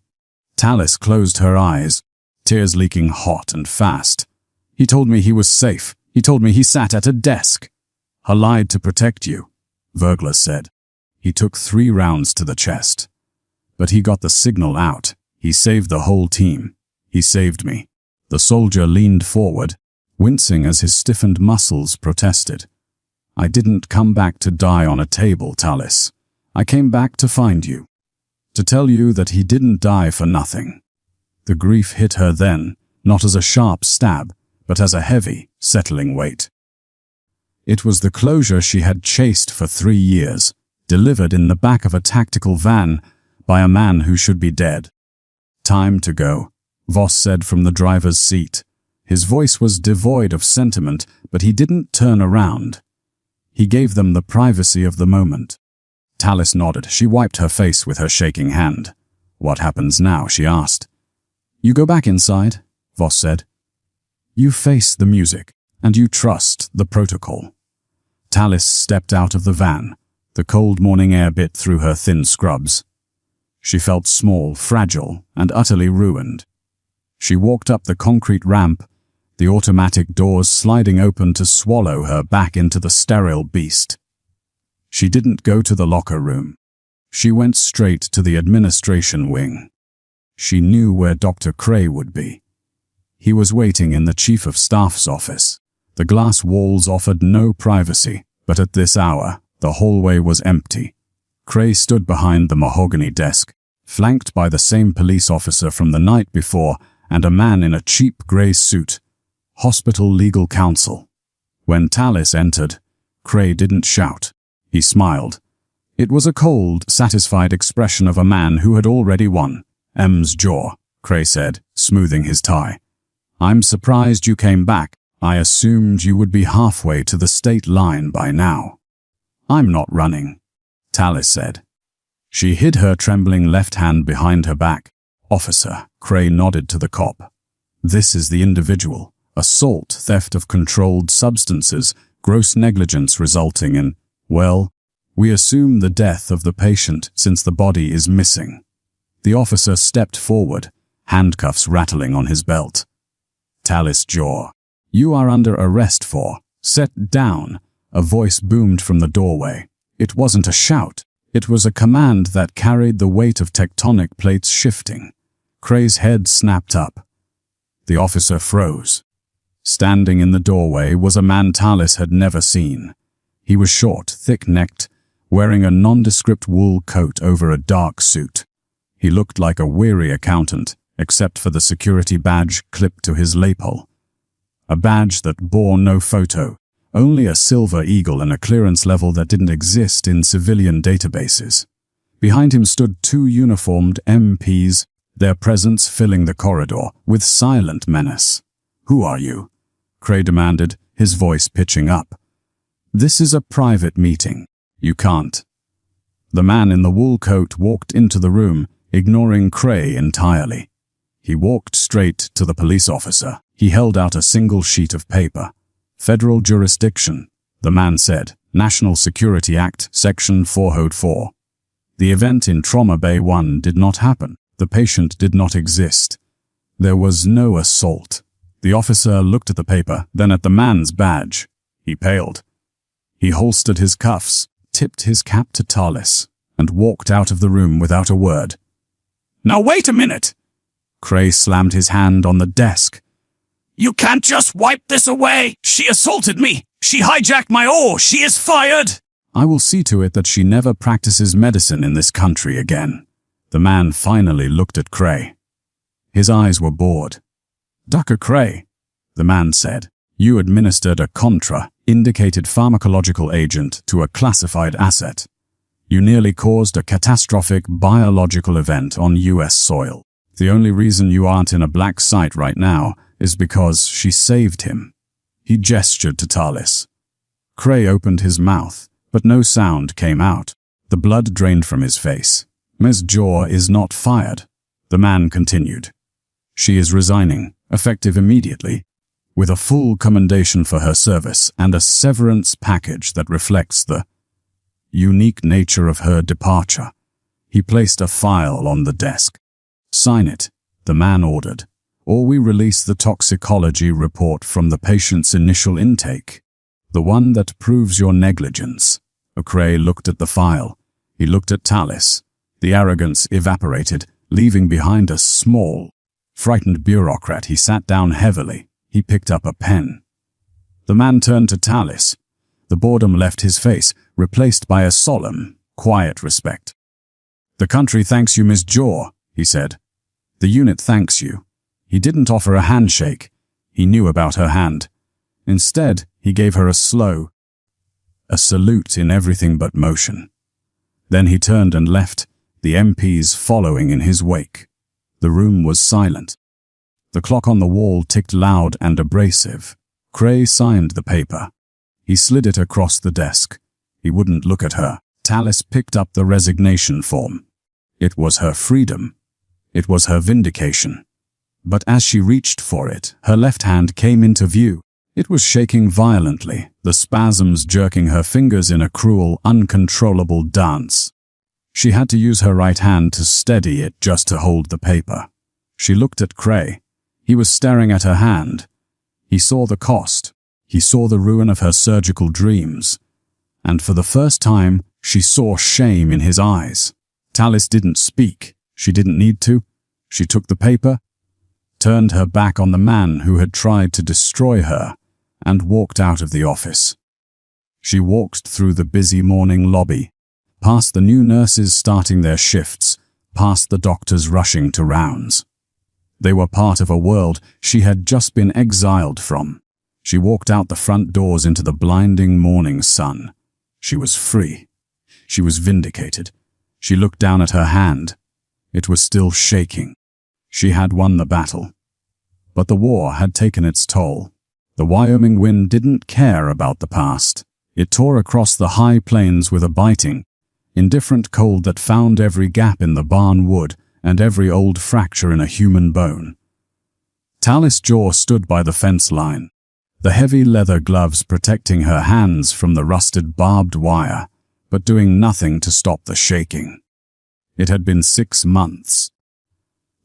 Tallis closed her eyes, tears leaking hot and fast. "He told me he was safe. He told me he sat at a desk." "I lied to protect you," Verglas said. He took 3 rounds to the chest. "But he got the signal out. He saved the whole team. He saved me." The soldier leaned forward, wincing as his stiffened muscles protested. "I didn't come back to die on a table, Tallis. I came back to find you. To tell you that he didn't die for nothing." The grief hit her then, not as a sharp stab, but as a heavy, settling weight. It was the closure she had chased for 3 years, delivered in the back of a tactical van by a man who should be dead. "Time to go," Voss said from the driver's seat. His voice was devoid of sentiment, but he didn't turn around. He gave them the privacy of the moment. Tallis nodded. She wiped her face with her shaking hand. "What happens now?" she asked. "You go back inside," Voss said. "You face the music, and you trust the protocol." Tallis stepped out of the van. The cold morning air bit through her thin scrubs. She felt small, fragile, and utterly ruined. She walked up the concrete ramp, the automatic doors sliding open to swallow her back into the sterile beast. She didn't go to the locker room. She went straight to the administration wing. She knew where Dr. Cray would be. He was waiting in the Chief of Staff's office. The glass walls offered no privacy, but at this hour, the hallway was empty. Cray stood behind the mahogany desk, flanked by the same police officer from the night before and a man in a cheap grey suit. Hospital legal counsel. When Tallis entered, Cray didn't shout. He smiled. It was a cold, satisfied expression of a man who had already won. "M's jaw," Cray said, smoothing his tie. "I'm surprised you came back. I assumed you would be halfway to the state line by now." "I'm not running," Tallis said. She hid her trembling left hand behind her back. "Officer," Cray nodded to the cop. "This is the individual. Assault, theft of controlled substances, gross negligence resulting in, well, we assume the death of the patient since the body is missing." The officer stepped forward, handcuffs rattling on his belt. Tallis' jaw. "You are under arrest for." "Set down," a voice boomed from the doorway. It wasn't a shout. It was a command that carried the weight of tectonic plates shifting. Cray's head snapped up. The officer froze. Standing in the doorway was a man Tallis had never seen. He was short, thick-necked, wearing a nondescript wool coat over a dark suit. He looked like a weary accountant, except for the security badge clipped to his lapel. A badge that bore no photo, only a silver eagle and a clearance level that didn't exist in civilian databases. Behind him stood 2 uniformed MPs, their presence filling the corridor with silent menace. "Who are you?" Cray demanded, his voice pitching up. "This is a private meeting. You can't." The man in the wool coat walked into the room, ignoring Cray entirely. He walked straight to the police officer. He held out a single sheet of paper. "Federal jurisdiction," the man said. "National Security Act, Section 404. The event in Trauma Bay 1 did not happen. The patient did not exist. There was no assault." The officer looked at the paper, then at the man's badge. He paled. He holstered his cuffs, tipped his cap to Tallis, and walked out of the room without a word. "Now wait a minute!" Cray slammed his hand on the desk. "You can't just wipe this away! She assaulted me! She hijacked my oar! She is fired! I will see to it that she never practices medicine in this country again. The man finally looked at Cray. His eyes were bored. Dr. Cray, the man said, you administered a contra-indicated pharmacological agent to a classified asset. You nearly caused a catastrophic biological event on U.S. soil. The only reason you aren't in a black site right now is because she saved him. He gestured to Talis. Cray opened his mouth, but no sound came out. The blood drained from his face. Ms. Jaw is not fired. The man continued. She is resigning, effective immediately, with a full commendation for her service and a severance package that reflects the unique nature of her departure. He placed a file on the desk. Sign it, the man ordered, or we release the toxicology report from the patient's initial intake, the one that proves your negligence. Cray looked at the file. He looked at Talis. The arrogance evaporated, leaving behind a small, frightened bureaucrat. He sat down heavily. He picked up a pen. The man turned to Talis. The boredom left his face, replaced by a solemn, quiet respect. The country thanks you, Ms. Jaw, he said. The unit thanks you. He didn't offer a handshake. He knew about her hand. Instead, he gave her a salute in everything but motion. Then he turned and left, the MPs following in his wake. The room was silent. The clock on the wall ticked loud and abrasive. Cray signed the paper. He slid it across the desk. He wouldn't look at her. Talis picked up the resignation form. It was her freedom. It was her vindication. But as she reached for it, her left hand came into view. It was shaking violently, the spasms jerking her fingers in a cruel, uncontrollable dance. She had to use her right hand to steady it just to hold the paper. She looked at Cray. He was staring at her hand. He saw the cost. He saw the ruin of her surgical dreams. And for the first time, she saw shame in his eyes. Talis didn't speak. She didn't need to. She took the paper, turned her back on the man who had tried to destroy her, and walked out of the office. She walked through the busy morning lobby, past the new nurses starting their shifts, past the doctors rushing to rounds. They were part of a world she had just been exiled from. She walked out the front doors into the blinding morning sun. She was free. She was vindicated. She looked down at her hand. It was still shaking. She had won the battle. But the war had taken its toll. The Wyoming wind didn't care about the past. It tore across the high plains with a biting, indifferent cold that found every gap in the barn wood and every old fracture in a human bone. Talis Jaw stood by the fence line, the heavy leather gloves protecting her hands from the rusted barbed wire, but doing nothing to stop the shaking. It had been 6 months.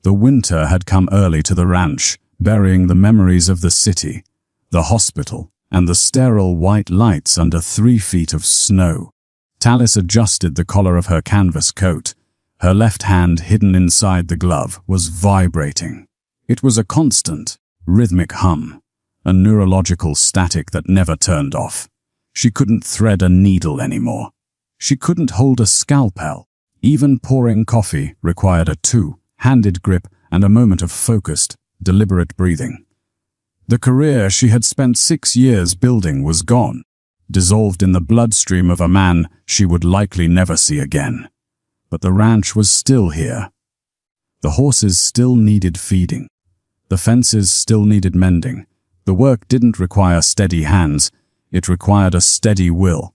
The winter had come early to the ranch, burying the memories of the city, the hospital, and the sterile white lights under 3 feet of snow. Talis adjusted the collar of her canvas coat. Her left hand, hidden inside the glove, was vibrating. It was a constant, rhythmic hum, a neurological static that never turned off. She couldn't thread a needle anymore. She couldn't hold a scalpel. Even pouring coffee required a two-handed grip and a moment of focused, deliberate breathing. The career she had spent 6 years building was gone, dissolved in the bloodstream of a man she would likely never see again. But the ranch was still here. The horses still needed feeding. The fences still needed mending. The work didn't require steady hands, it required a steady will.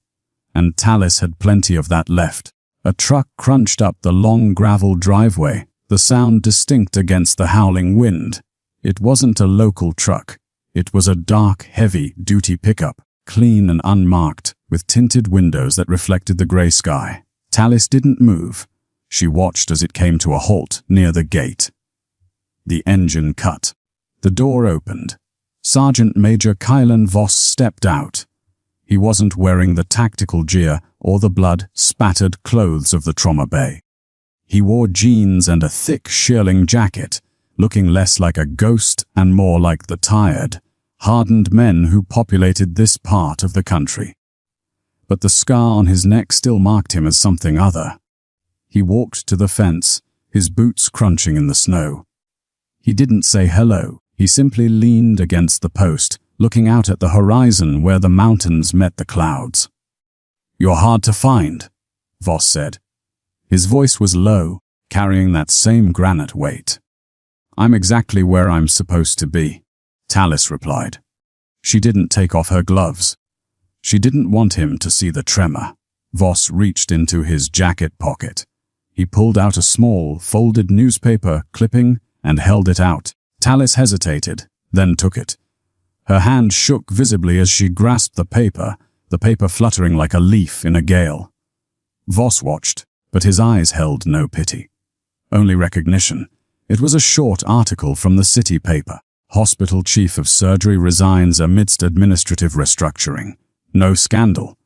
And Talis had plenty of that left. A truck crunched up the long gravel driveway, the sound distinct against the howling wind. It wasn't a local truck. It was a dark, heavy-duty pickup, clean and unmarked, with tinted windows that reflected the gray sky. Talis didn't move. She watched as it came to a halt near the gate. The engine cut. The door opened. Sergeant Major Kylan Voss stepped out. He wasn't wearing the tactical gear or the blood-spattered clothes of the trauma bay. He wore jeans and a thick shearling jacket, looking less like a ghost and more like the tired, hardened men who populated this part of the country. But the scar on his neck still marked him as something other. He walked to the fence, his boots crunching in the snow. He didn't say hello. He simply leaned against the post, looking out at the horizon where the mountains met the clouds. "You're hard to find," Voss said. His voice was low, carrying that same granite weight. "I'm exactly where I'm supposed to be," Tallis replied. She didn't take off her gloves. She didn't want him to see the tremor. Voss reached into his jacket pocket. He pulled out a small, folded newspaper clipping and held it out. Tallis hesitated, then took it. Her hand shook visibly as she grasped the paper fluttering like a leaf in a gale. Voss watched, but his eyes held no pity. Only recognition. It was a short article from the city paper. Hospital chief of surgery resigns amidst administrative restructuring. No scandal.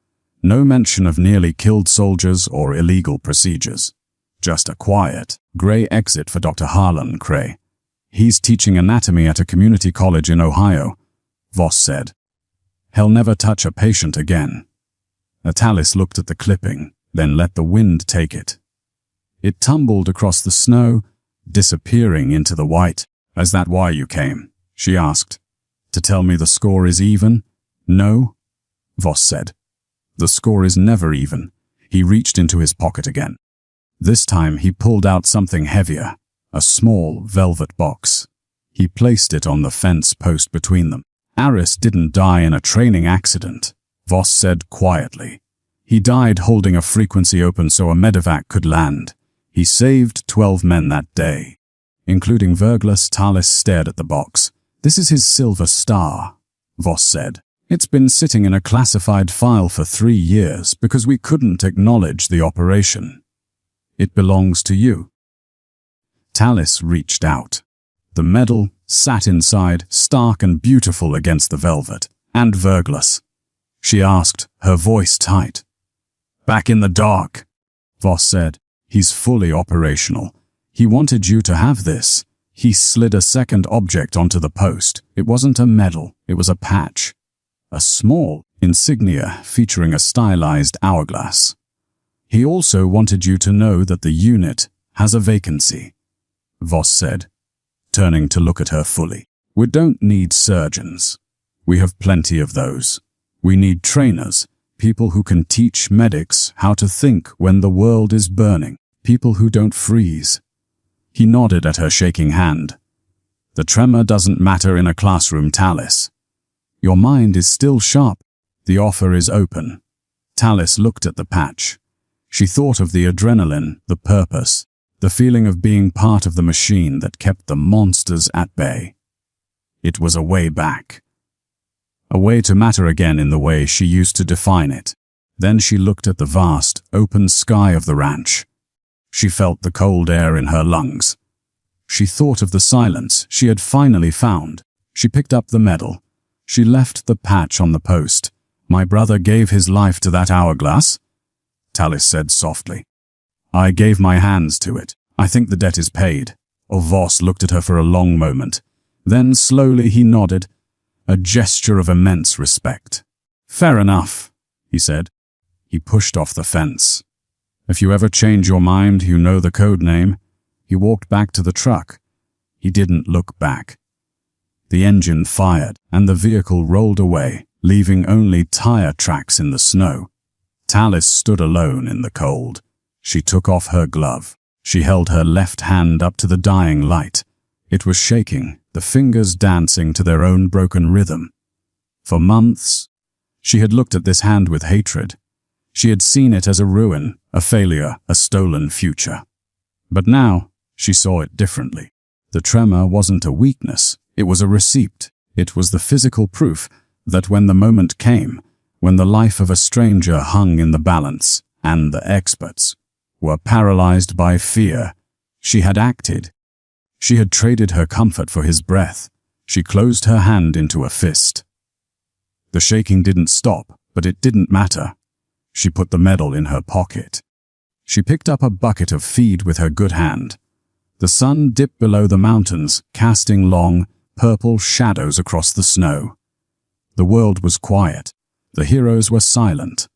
No mention of nearly killed soldiers or illegal procedures. Just a quiet, grey exit for Dr. Harlan Cray. "He's teaching anatomy at a community college in Ohio," Voss said. "He'll never touch a patient again." Tallis looked at the clipping, then let the wind take it. It tumbled across the snow, disappearing into the white. "Is that why you came?" she asked. "To tell me the score is even?" "No," Voss said. "The score is never even." He reached into his pocket again. This time he pulled out something heavier, a small velvet box. He placed it on the fence post between them. "Aris didn't die in a training accident," Voss said quietly. "He died holding a frequency open so a medevac could land. He saved 12 men that day." Including Verglus, Tallis stared at the box. "This is his silver star," Voss said. "It's been sitting in a classified file for 3 years because we couldn't acknowledge the operation. It belongs to you." Tallis reached out. The medal sat inside, stark and beautiful against the velvet. "And Verglus?" she asked, her voice tight. "Back in the dark," Voss said. "He's fully operational. He wanted you to have this." He slid a second object onto the post. It wasn't a medal, it was a patch. A small insignia featuring a stylized hourglass. "He also wanted you to know that the unit has a vacancy," Voss said, turning to look at her fully. "We don't need surgeons. We have plenty of those. We need trainers, people who can teach medics how to think when the world is burning, people who don't freeze." He nodded at her shaking hand. "The tremor doesn't matter in a classroom, Tallis. Your mind is still sharp. The offer is open." Tallis looked at the patch. She thought of the adrenaline, the purpose, the feeling of being part of the machine that kept the monsters at bay. It was a way back. A way to matter again in the way she used to define it. Then she looked at the vast, open sky of the ranch. She felt the cold air in her lungs. She thought of the silence she had finally found. She picked up the medal. She left the patch on the post. "My brother gave his life to that hourglass," Tallis said softly. "I gave my hands to it. I think the debt is paid." Voss looked at her for a long moment. Then slowly he nodded, a gesture of immense respect. "Fair enough," he said. He pushed off the fence. "If you ever change your mind, you know the code name." He walked back to the truck. He didn't look back. The engine fired, and the vehicle rolled away, leaving only tire tracks in the snow. Tallis stood alone in the cold. She took off her glove. She held her left hand up to the dying light. It was shaking, the fingers dancing to their own broken rhythm. For months, she had looked at this hand with hatred. She had seen it as a ruin, a failure, a stolen future. But now, she saw it differently. The tremor wasn't a weakness, it was a receipt. It was the physical proof that when the moment came, when the life of a stranger hung in the balance, and the experts were paralyzed by fear, she had acted. She had traded her comfort for his breath. She closed her hand into a fist. The shaking didn't stop, but it didn't matter. She put the medal in her pocket. She picked up a bucket of feed with her good hand. The sun dipped below the mountains, casting long, purple shadows across the snow. The world was quiet. The heroes were silent.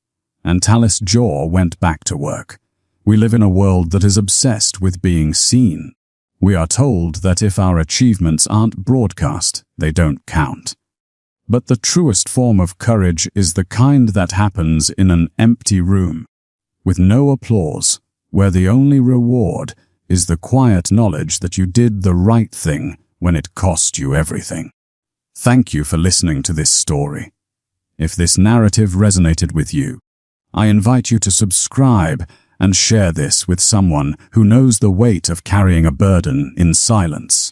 And Tallis Jaw went back to work. We live in a world that is obsessed with being seen. We are told that if our achievements aren't broadcast, they don't count. But the truest form of courage is the kind that happens in an empty room, with no applause, where the only reward is the quiet knowledge that you did the right thing when it cost you everything. Thank you for listening to this story. If this narrative resonated with you, I invite you to subscribe and share this with someone who knows the weight of carrying a burden in silence.